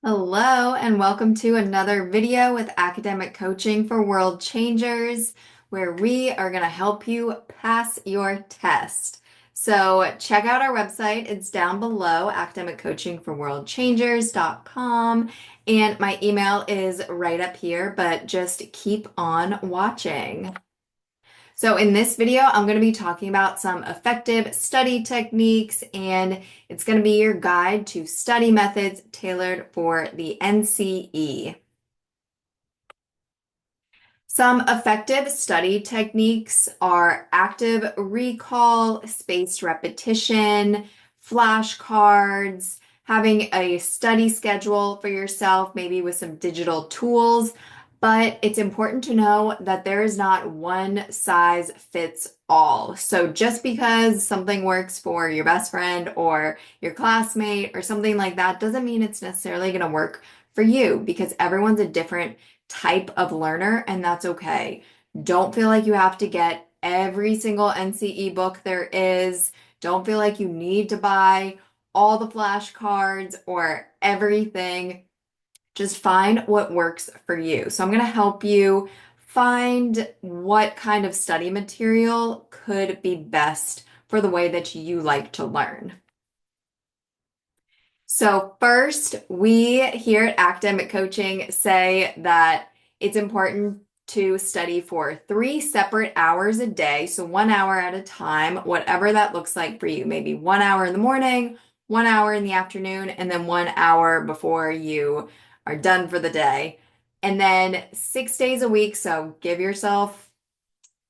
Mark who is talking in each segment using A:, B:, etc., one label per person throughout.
A: Hello, and welcome to another video with Academic Coaching for World Changers, where we are going to help you pass your test. So check out our website. It's down below, academiccoachingforworldchangers.com, and my email is right up here, but just keep on watching. So in this video, I'm going to be talking about some effective study techniques, and it's going to be your guide to study methods tailored for the NCE. Some effective study techniques are active recall, spaced repetition, flashcards, having a study schedule for yourself, maybe with some digital tools. But it's important to know that there is not one size fits all. So just because something works for your best friend or your classmate or something like that doesn't mean it's necessarily going to work for you, because everyone's a different type of learner, and that's okay. Don't feel like you have to get every single NCE book there is. Don't feel like you need to buy all the flashcards or everything. Just find what works for you. So I'm going to help you find what kind of study material could be best for the way that you like to learn. So first, we here at Academic Coaching say that it's important to study for 3 separate hours a day, so 1 hour at a time, whatever that looks like for you. Maybe 1 hour in the morning, 1 hour in the afternoon, and then 1 hour before you are done for the day. And then 6 days a week, so give yourself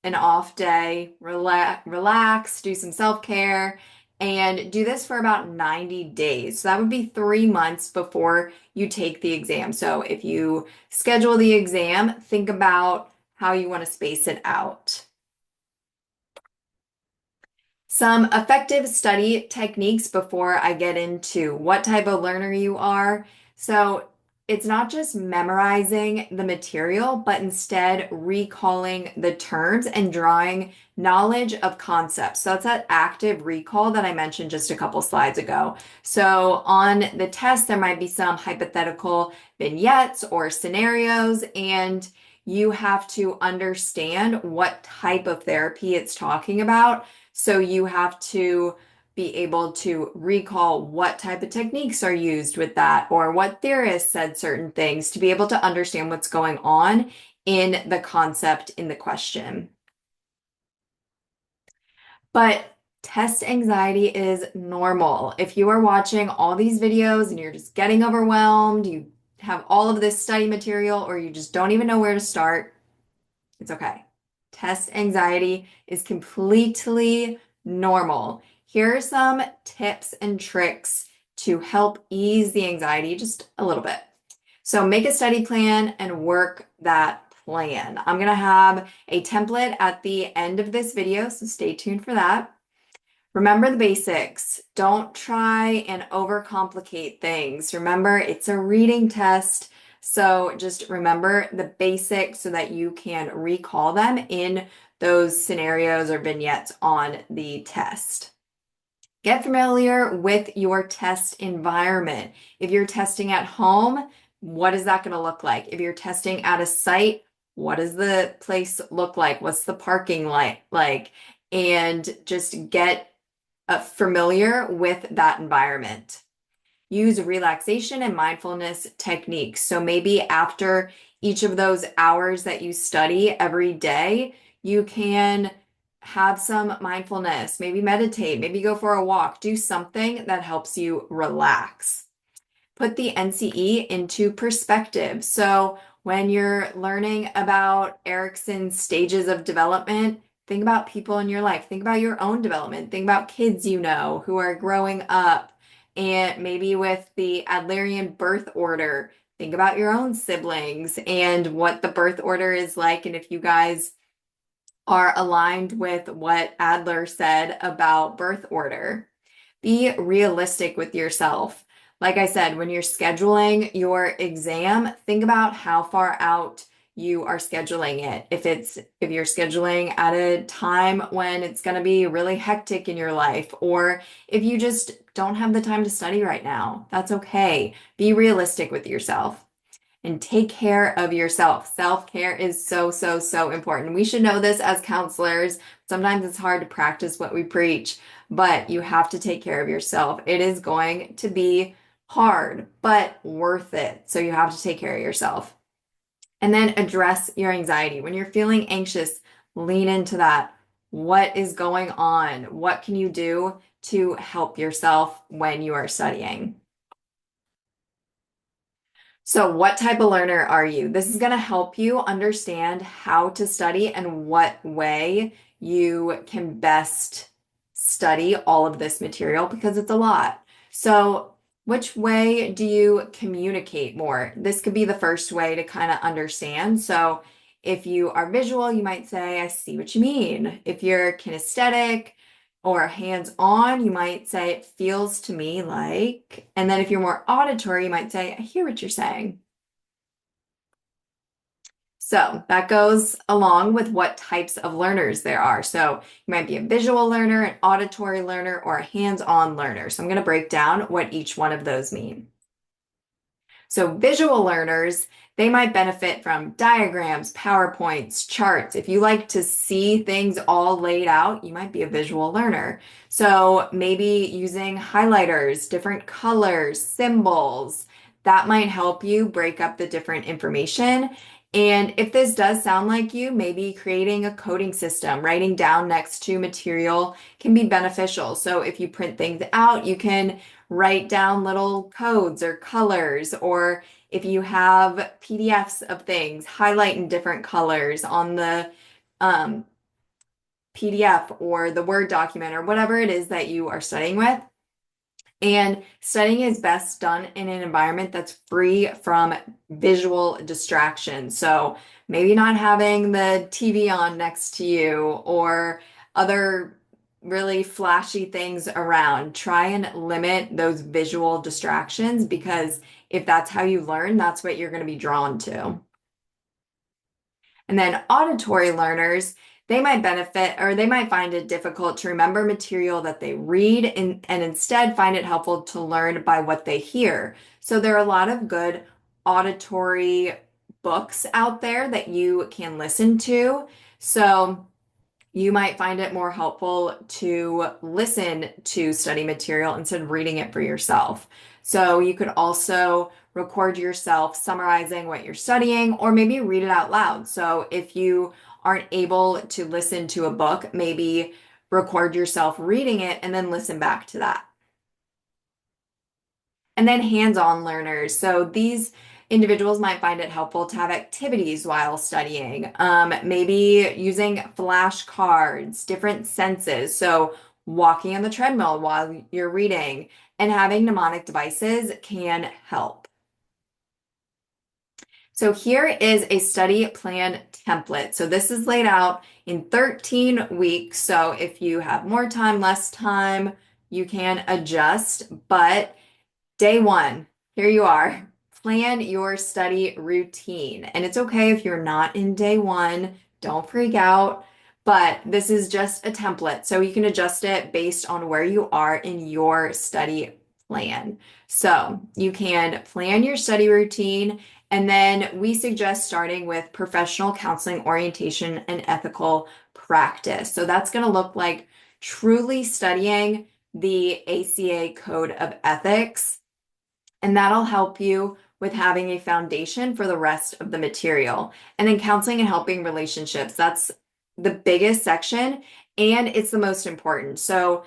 A: an off day, relax, do some self-care, and do this for about 90 days. So that would be 3 months before you take the exam. So if you schedule the exam, think about how you want to space it out. Some effective study techniques before I get into what type of learner you are. So it's not just memorizing the material, but instead recalling the terms and drawing knowledge of concepts. So that's that active recall that I mentioned just a couple slides ago. So on the test, there might be some hypothetical vignettes or scenarios, and you have to understand what type of therapy it's talking about. So you have to be able to recall what type of techniques are used with that, or what theorists said certain things, to be able to understand what's going on in the concept in the question. But test anxiety is normal. If you are watching all these videos and you're just getting overwhelmed, you have all of this study material, or you just don't even know where to start, it's okay. Test anxiety is completely normal. Here are some tips and tricks to help ease the anxiety just a little bit. So make a study plan and work that plan. I'm going to have a template at the end of this video, so stay tuned for that. Remember the basics. Don't try and overcomplicate things. Remember, it's a reading test. So just remember the basics so that you can recall them in those scenarios or vignettes on the test. Get familiar with your test environment. If you're testing at home, what is that going to look like? If you're testing at a site, what does the place look like? What's the parking lot like? And just get familiar with that environment. Use relaxation and mindfulness techniques. So maybe after each of those hours that you study every day, you can have some mindfulness, maybe meditate, maybe go for a walk, do something that helps you relax. Put the NCE into perspective. So when you're learning about Erickson's stages of development, think about people in your life. Think about your own development. Think about kids you know who are growing up. And maybe with the Adlerian birth order, think about your own siblings and what the birth order is like. And if you guys are aligned with what Adler said about birth order. Be realistic with yourself. Like I said, when you're scheduling your exam, think about how far out you are scheduling it. If you're scheduling at a time when it's going to be really hectic in your life, or if you just don't have the time to study right now. That's okay. Be realistic with yourself and take care of yourself. Self-care is so, so, so important. We should know this as counselors. Sometimes it's hard to practice what we preach, but you have to take care of yourself. It is going to be hard, but worth it. So you have to take care of yourself. And then address your anxiety. When you're feeling anxious, lean into that. What is going on? What can you do to help yourself when you are studying? So, what type of learner are you? This is going to help you understand how to study and what way you can best study all of this material because it's a lot. So, which way do you communicate more? This could be the first way to kind of understand. So, if you are visual, you might say, I see what you mean. If you're kinesthetic, or hands-on, you might say, it feels to me like, and then if you're more auditory, you might say, I hear what you're saying. So that goes along with what types of learners there are. So you might be a visual learner, an auditory learner, or a hands-on learner. So I'm going to break down what each one of those mean. So visual learners, they might benefit from diagrams, PowerPoints, charts. If you like to see things all laid out, you might be a visual learner. So maybe using highlighters, different colors, symbols, that might help you break up the different information. And if this does sound like you, maybe creating a coding system, writing down next to material can be beneficial. So if you print things out, you can write down little codes or colors, or if you have PDFs of things, highlight in different colors on the um, PDF or the Word document or whatever it is that you are studying with. And studying is best done in an environment that's free from visual distractions. So maybe not having the TV on next to you or other really flashy things around. Try and limit those visual distractions because if that's how you learn, that's what you're going to be drawn to. And then auditory learners, they might benefit or they might find it difficult to remember material that they read and instead find it helpful to learn by what they hear. So there are a lot of good auditory books out there that you can listen to. So you might find it more helpful to listen to study material instead of reading it for yourself. So you could also record yourself summarizing what you're studying, or maybe read it out loud. So if you aren't able to listen to a book, maybe record yourself reading it and then listen back to that. And then hands-on learners. So these individuals might find it helpful to have activities while studying, maybe using flashcards, different senses. So walking on the treadmill while you're reading and having mnemonic devices can help. So here is a study plan template. So this is laid out in 13 weeks. So if you have more time, less time, you can adjust, but day one, here you are. Plan your study routine. And it's okay if you're not in day one, don't freak out, but this is just a template. So you can adjust it based on where you are in your study plan. So you can plan your study routine, and then we suggest starting with professional counseling orientation and ethical practice. So that's going to look like truly studying the ACA Code of Ethics, and that'll help you with having a foundation for the rest of the material. And then counseling and helping relationships, that's the biggest section and it's the most important. So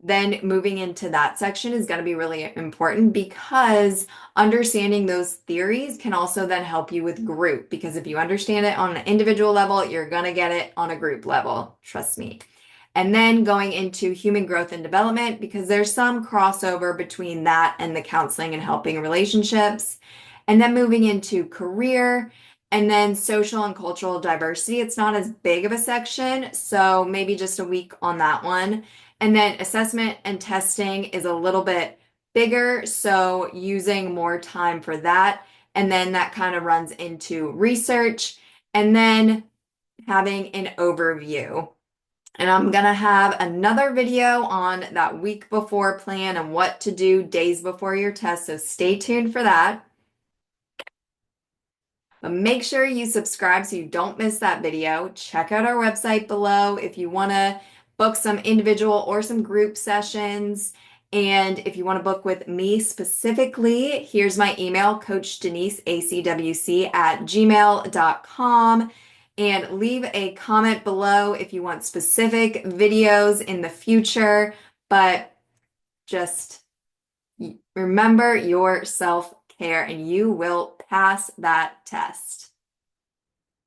A: then moving into that section is going to be really important because understanding those theories can also then help you with group, because if you understand it on an individual level, you're going to get it on a group level. Trust me. And then going into human growth and development, because there's some crossover between that and the counseling and helping relationships. And then moving into career and then social and cultural diversity. It's not as big of a section, so maybe just a week on that one. And then assessment and testing is a little bit bigger, so using more time for that. And then that kind of runs into research and then having an overview. And I'm gonna have another video on that week before plan and what to do days before your test, so stay tuned for that. But make sure you subscribe so you don't miss that video. Check out our website below if you want to book some individual or some group sessions. And if you want to book with me specifically, here's my email, Coach Denise, ACWC at gmail.com. And leave a comment below if you want specific videos in the future. But just remember your self-care and you will pass that test.